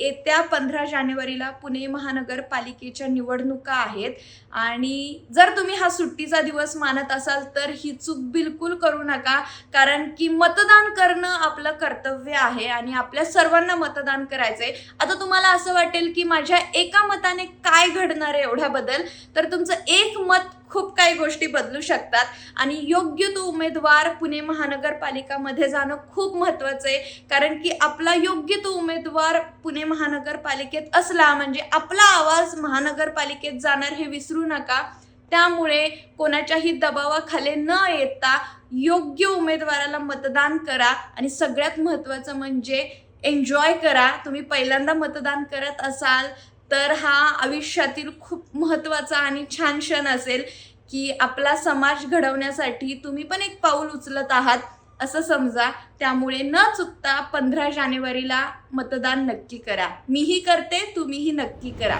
येत्या 15 जानेवारीला पुणे महानगरपालिकेच्या निवडणुका आहेत आणि जर तुम्ही हा सुट्टीचा दिवस मानत असाल तर ही चूक बिलकुल करू नका, कारण की मतदान करणं आपलं कर्तव्य आहे आणि आपल्या सर्वांना मतदान करायचंय। आता तुम्हाला असं वाटेल की माझ्या एका मताने काय घडणार आहे एवढा बदल, तर तुमचं एक मत खूप काही गोष्टी बदलू शकतात आणि योग्य तो उमेदवार पुणे महानगरपालिकामध्ये जाणं खूप महत्त्वाचं आहे, कारण की आपला योग्य तो उमेदवार पुणे महानगरपालिकेत असला म्हणजे आपला आवाज महानगरपालिकेत जाणार हे विसरू नका। त्यामुळे कोणाच्याही दबावाखाली न येता योग्य उमेदवाराला मतदान करा आणि सगळ्यात महत्त्वाचं म्हणजे एन्जॉय करा। तुम्ही पहिल्यांदा मतदान करत असाल तर हा आयुष्यातील खूप महत्त्वाचा आणि छान क्षण असेल की आपला समाज घडवण्यासाठी तुम्ही पण एक पाऊल उचलत आहात असं समजा। त्यामुळे न चुकता 15 जानेवारीला मतदान नक्की करा। मीही करते, तुम्हीही नक्की करा।